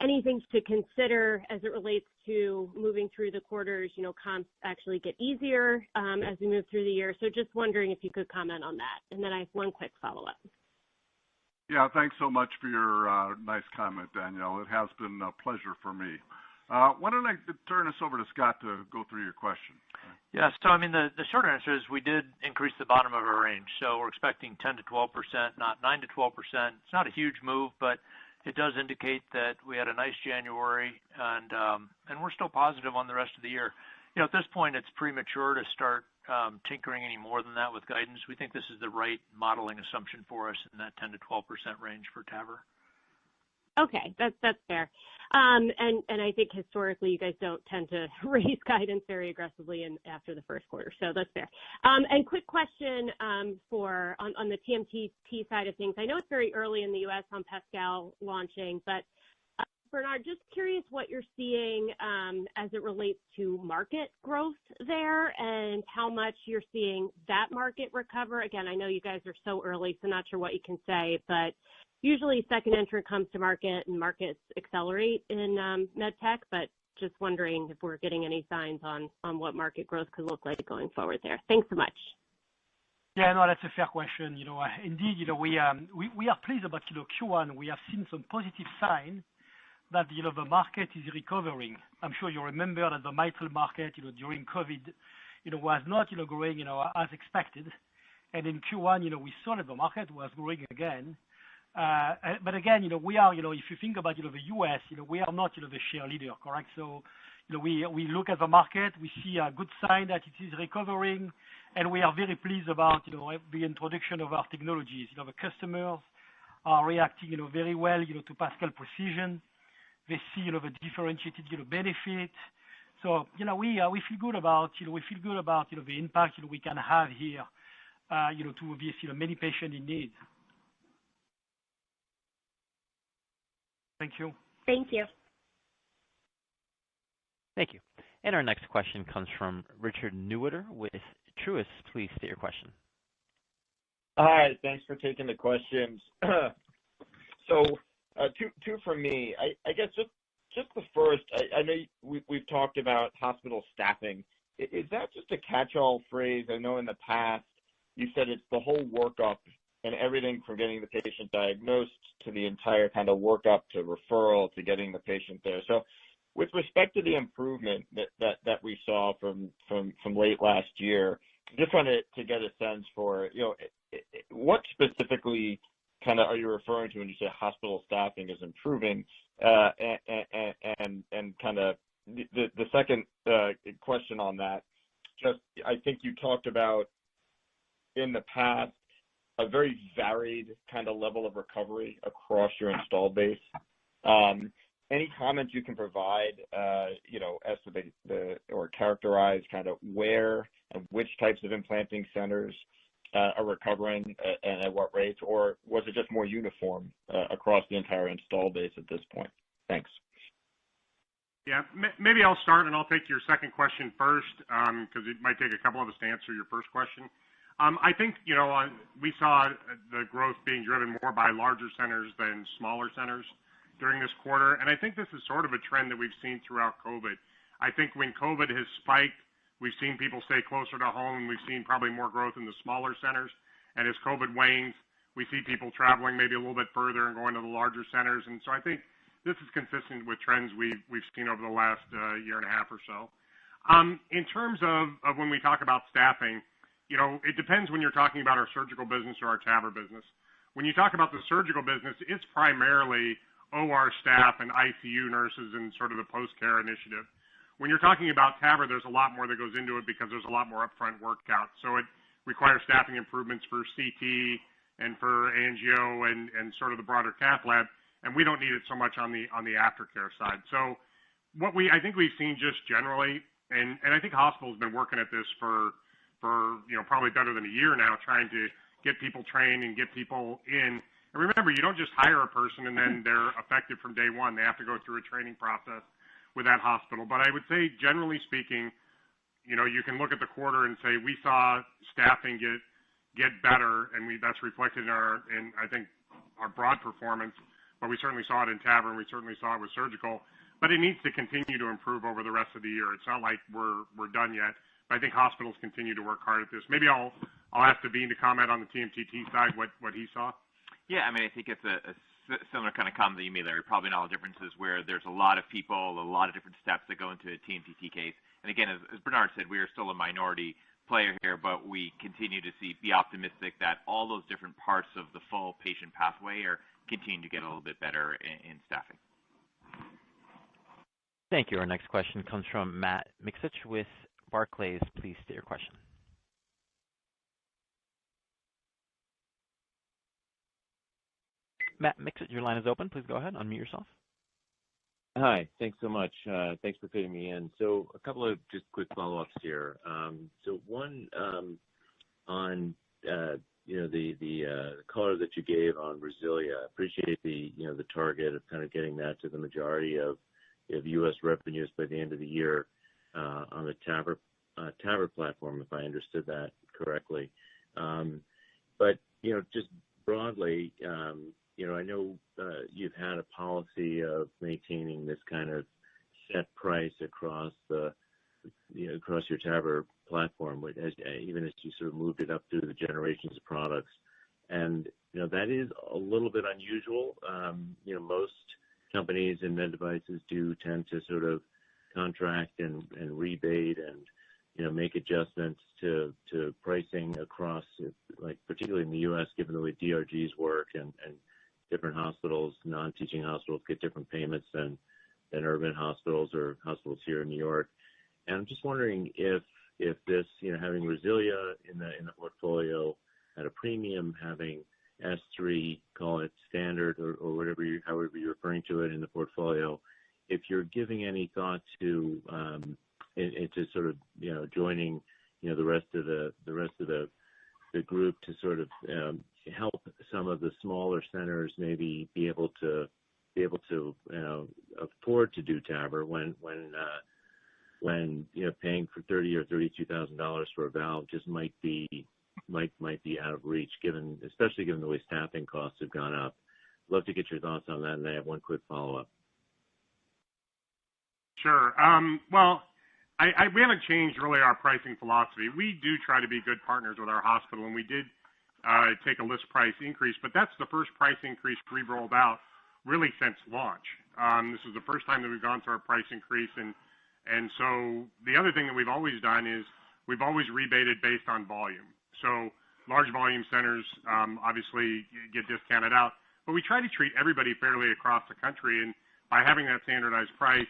anything to consider as it relates to moving through the quarters? Comps actually get easier as we move through the year. So just wondering if you could comment on that. And then I have one quick follow-up. Yeah, thanks so much for your nice comment, Danielle. It has been a pleasure for me. Why don't I turn this over to Scott to go through your question? Yeah, so the short answer is we did increase the bottom of our range. So we're expecting 10 to 12%, not 9 to 12%. It's not a huge move, but it does indicate that we had a nice January, and we're still positive on the rest of the year. At this point, it's premature to start tinkering any more than that with guidance. We think this is the right modeling assumption for us in that 10 to 12% range for TAVR. Okay, that's fair. And I think historically you guys don't tend to raise guidance very aggressively after the first quarter, so that's fair. And quick question on the TMTT side of things. I know it's very early in the U.S. on Pascal launching, but Bernard, just curious what you're seeing as it relates to market growth there and how much you're seeing that market recover. Again, I know you guys are so early, so not sure what you can say, but usually second entrant comes to market and markets accelerate in med tech, but just wondering if we're getting any signs on what market growth could look like going forward there. Thanks so much. Yeah, no, that's a fair question. Indeed, we are pleased about Q1. We have seen some positive signs that the market is recovering. I'm sure you remember that the mitral market during COVID was not growing as expected, and in Q1 we saw that the market was growing again. But again, we are, if you think about, the U.S., we are not, the share leader, correct? So, we look at the market, we see a good sign that it is recovering, and we are very pleased about, the introduction of our technologies. The customers are reacting, very well, to Pascal Precision. They see, the differentiated, benefit. So, we feel good about, the impact, we can have here, to obviously, many patients in need. Thank you. Thank you. Thank you. And our next question comes from Richard Newitter with Truist. Please state your question. Hi, thanks for taking the questions. So two from me. I guess just the first, I know we've talked about hospital staffing. Is that just a catch-all phrase? I know in the past you said it's the whole workup and everything from getting the patient diagnosed to the entire kind of workup to referral to getting the patient there. So with respect to the improvement that we saw from late last year, just wanted to get a sense for, what specifically kind of are you referring to when you say hospital staffing is improving? And kind of the second question on that, just I think you talked about in the past a very varied kind of level of recovery across your installed base. Any comments you can provide, as to or characterize kind of where and which types of implanting centers are recovering and at what rates, or was it just more uniform across the entire install base at this point? Thanks. Yeah, maybe I'll start and I'll take your second question first, because it might take a couple of us to answer your first question. I think, we saw the growth being driven more by larger centers than smaller centers during this quarter, and I think this is sort of a trend that we've seen throughout COVID. I think when COVID has spiked, we've seen people stay closer to home, and we've seen probably more growth in the smaller centers, and as COVID wanes, we see people traveling maybe a little bit further and going to the larger centers, and so I think this is consistent with trends we've seen over the last year and a half or so. In terms of when we talk about staffing, it depends when you're talking about our surgical business or our TAVR business. When you talk about the surgical business, it's primarily OR staff and ICU nurses and sort of the post-care initiative. When you're talking about TAVR, there's a lot more that goes into it because there's a lot more upfront workout. So it requires staffing improvements for CT and for angio and sort of the broader cath lab, and we don't need it so much on the aftercare side. So what I think we've seen just generally, and I think hospitals have been working at this for probably better than a year now, trying to get people trained and get people in. And remember, you don't just hire a person and then they're effective from day one. They have to go through a training process with that hospital. But I would say, generally speaking, you can look at the quarter and say we saw staffing get better, and that's reflected in I think our broad performance. But we certainly saw it in TAVR, and we certainly saw it with surgical. But it needs to continue to improve over the rest of the year. It's not like we're done yet. But I think hospitals continue to work hard at this. Maybe I'll ask Daveen to comment on the TMTT side, what he saw. Yeah, I think it's a similar kind of comment that you made there. Probably not all differences where there's a lot of people, a lot of different steps that go into a TMTT case. And again, as Bernard said, we are still a minority player here, but we continue to be optimistic that all those different parts of the full patient pathway are continuing to get a little bit better in staffing. Thank you. Our next question comes from Matt Miksic with Barclays. Please state your question. Matt Miksic, your line is open. Please go ahead. Unmute yourself. Hi. Thanks so much. Thanks for fitting me in. So a couple of just quick follow-ups here. So one on the color that you gave on Resilia. Appreciate the target of kind of getting that to the majority of U.S. revenues by the end of the year on the TAVR platform, if I understood that correctly. But just broadly, I know you've had a policy of maintaining this kind of set price across across your TAVR platform, even as you sort of moved it up through the generations of products. And that is a little bit unusual. Most companies in med devices do tend to sort of contract and rebate and make adjustments to pricing across, like particularly in the U.S., given the way DRGs work and different hospitals, non-teaching hospitals get different payments than urban hospitals or hospitals here in New York. And I'm just wondering if this, having Resilia in the portfolio at a premium, having S3, call it standard or however you're referring to it in the portfolio, if you're giving any thought to into sort of joining the rest of the group to sort of help some of the smaller centers maybe be able to afford to do TAVR when paying for $30,000 or $32,000 for a valve just might be out of reach, especially given the way staffing costs have gone up. Love to get your thoughts on that, and I have one quick follow-up. Sure. Well, we haven't changed really our pricing philosophy. We do try to be good partners with our hospital, and we did take a list price increase, but that's the first price increase we've rolled out really since launch. This is the first time that we've gone through our price increase, and so the other thing that we've always done is we've always rebated based on volume. So large volume centers obviously get discounted out, but we try to treat everybody fairly across the country, and by having that standardized price,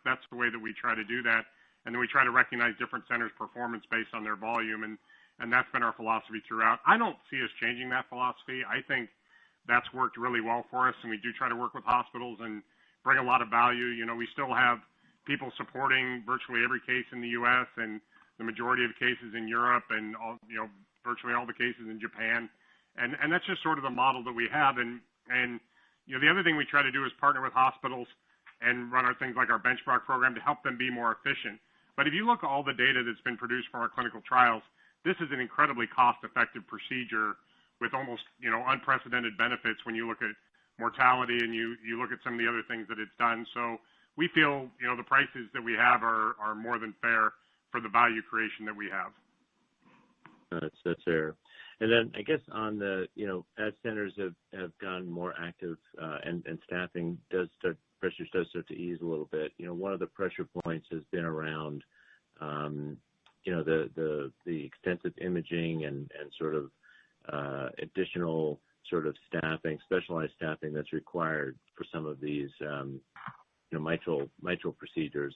that's the way that we try to do that, and then we try to recognize different centers' performance based on their volume, and that's been our philosophy throughout. I don't see us changing that philosophy. I think that's worked really well for us, and we do try to work with hospitals and bring a lot of value. We still have people supporting virtually every case in the U.S. and the majority of cases in Europe, and virtually all the cases in Japan, and that's just sort of the model that we have. And the other thing we try to do is partner with hospitals and run our things like our benchmark program to help them be more efficient. But if you look at all the data that's been produced for our clinical trials, this is an incredibly cost-effective procedure with almost unprecedented benefits when you look at mortality and you look at some of the other things that it's done. So we feel the prices that we have are more than fair for the value creation that we have. That's fair. And then I guess on the, as centers have gotten more active and staffing pressures does start to ease a little bit. One of the pressure points has been around, the extensive imaging and sort of additional sort of staffing, specialized staffing that's required for some of these, mitral procedures,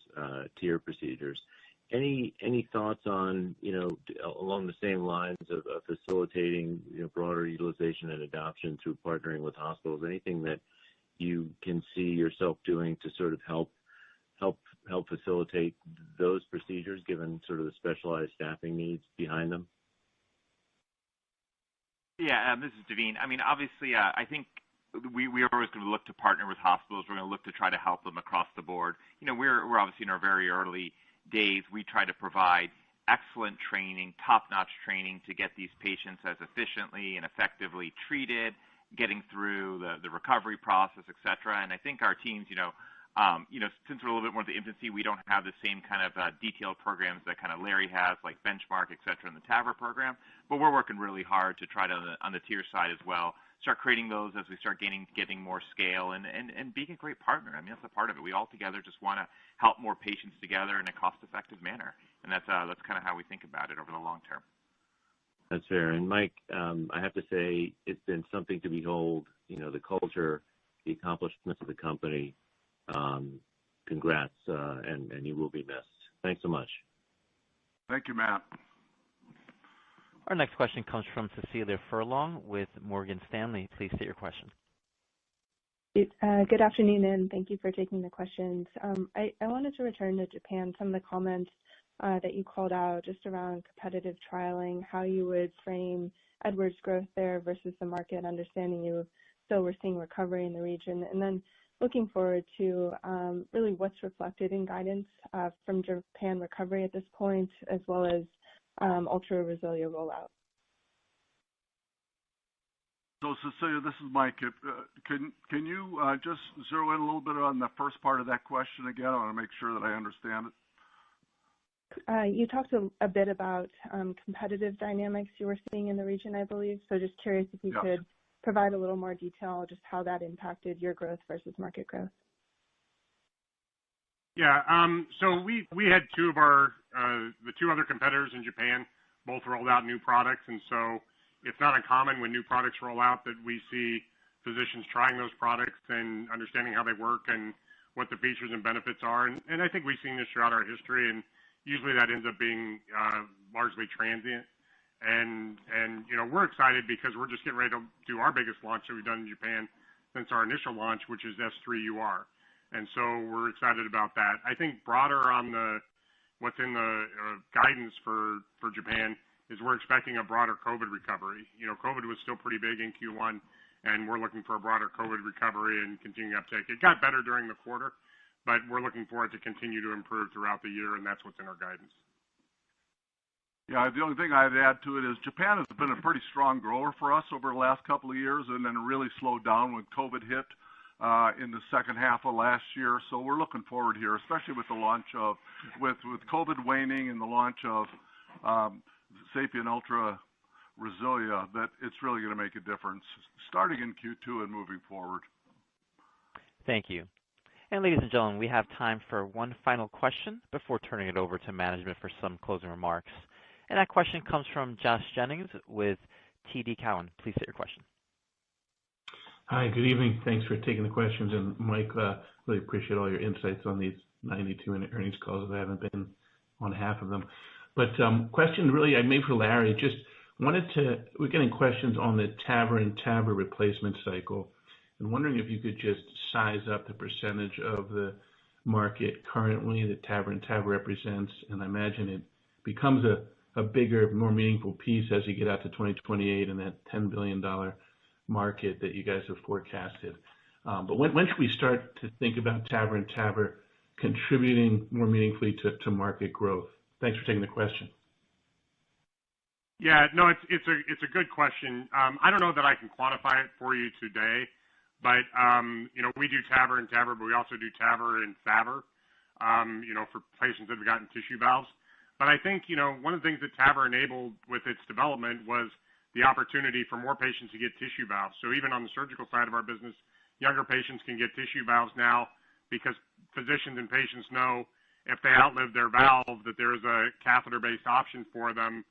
TEER procedures. Any thoughts on, along the same lines of facilitating, broader utilization and adoption through partnering with hospitals? Anything that you can see yourself doing to sort of help facilitate those procedures, given sort of the specialized staffing needs behind them? Yeah, this is Daveen. I mean, obviously, I think we are always going to look to partner with hospitals. We're going to look to try to help them across the board. We're obviously in our very early days. We try to provide excellent training, top-notch training to get these patients as efficiently and effectively treated, getting through the recovery process, et cetera. And I think our teams, since we're a little bit more in the infancy, we don't have the same kind of detailed programs that kind of Larry has, like Benchmark, et cetera, in the TAVR program. But we're working really hard to try to, on the tier side as well, start creating those as we start getting more scale and being a great partner. I mean, that's a part of it. We all together just want to help more patients together in a cost-effective manner. And that's kind of how we think about it over the long term. That's fair. And Mike, I have to say, it's been something to behold, the culture, the accomplishments of the company. Congrats, and you will be missed. Thanks so much. Thank you, Matt. Our next question comes from Cecilia Furlong with Morgan Stanley. Please state your question. Good afternoon, and thank you for taking the questions. I wanted to return to Japan, some of the comments that you called out just around competitive trialing, how you would frame Edwards' growth there versus the market, understanding you still were seeing recovery in the region, and then looking forward to really what's reflected in guidance from Japan recovery at this point, as well as Ultra RESILIA rollout. So, Cecilia, this is Mike. Can you just zero in a little bit on the first part of that question again? I want to make sure that I understand it. You talked a bit about competitive dynamics you were seeing in the region, I believe. So just curious if you could provide a little more detail, just how that impacted your growth versus market growth. Yeah, so we had the two other competitors in Japan both rolled out new products, and so it's not uncommon when new products roll out that we see physicians trying those products and understanding how they work and what the features and benefits are. And I think we've seen this throughout our history, and usually that ends up being largely transient. And we're excited because we're just getting ready to do our biggest launch that we've done in Japan since our initial launch, which is S3UR. And so we're excited about that. I think broader on what's in the guidance for Japan is we're expecting a broader COVID recovery. COVID was still pretty big in Q1, and we're looking for a broader COVID recovery and continuing uptake. It got better during the quarter, but we're looking for it to continue to improve throughout the year, and that's what's in our guidance. Yeah, the only thing I'd add to it is Japan has been a pretty strong grower for us over the last couple of years, and then really slowed down when COVID hit. in the second half of last year. So we're looking forward here, especially with the launch of, with COVID waning and the launch of Sapien Ultra Resilia, that it's really going to make a difference starting in Q2 and moving forward. Thank you. And ladies and gentlemen, we have time for one final question before turning it over to management for some closing remarks. And that question comes from Josh Jennings with TD Cowen. Please state your question. Hi, good evening. Thanks for taking the questions. And Mike, really appreciate all your insights on these 92 earnings calls. I haven't been on half of them. But question really I made for Larry, just we're getting questions on the TAVR and TAVR replacement cycle. And wondering if you could just size up the percentage of the market currently that TAVR and TAVR represents. And I imagine it becomes a bigger, more meaningful piece as you get out to 2028 and that $10 billion market that you guys have forecasted. But when should we start to think about TAVR and TAVR contributing more meaningfully to market growth? Thanks for taking the question. Yeah, no, it's a good question. I don't know that I can quantify it for you today, but we do TAVR and TAVR, but we also do TAVR and SAVR, for patients that have gotten tissue valves. But I think one of the things that TAVR enabled with its development was the opportunity for more patients to get tissue valves. So even on the surgical side of our business, younger patients can get tissue valves now because physicians and patients know if they outlive their valve that there is a catheter-based option for them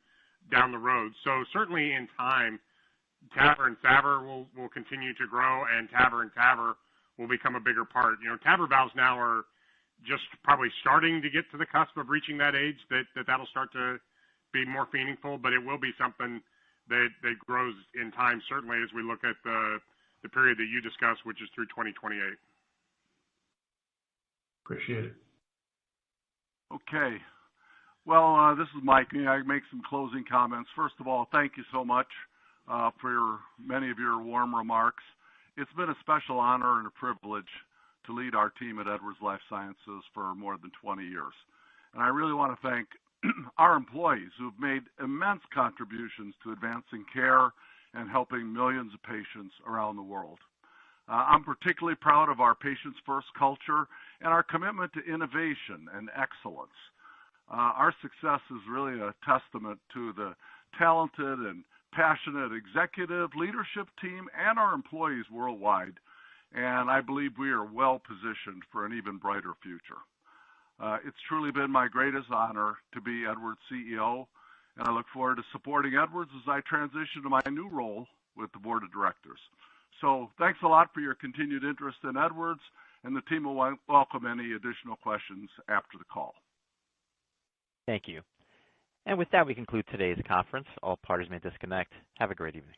down the road. So certainly in time, TAVR and SAVR will continue to grow, and TAVR and TAVR will become a bigger part. TAVR valves now are just probably starting to get to the cusp of reaching that age that'll start to be more meaningful, but it will be something that grows in time, certainly as we look at the period that you discussed, which is through 2028. Appreciate it. Okay. Well, this is Mike. I make some closing comments. First of all, thank you so much for many of your warm remarks. It's been a special honor and a privilege to lead our team at Edwards Lifesciences for more than 20 years. And I really want to thank our employees who've made immense contributions to advancing care and helping millions of patients around the world. I'm particularly proud of our patients first culture and our commitment to innovation and excellence. Our success is really a testament to the talented and passionate executive leadership team and our employees worldwide. And I believe we are well positioned for an even brighter future. It's truly been my greatest honor to be Edwards' CEO, and I look forward to supporting Edwards as I transition to my new role with the board of directors. So thanks a lot for your continued interest in Edwards, and the team will welcome any additional questions after the call. Thank you. And with that, we conclude today's conference. All parties may disconnect. Have a great evening.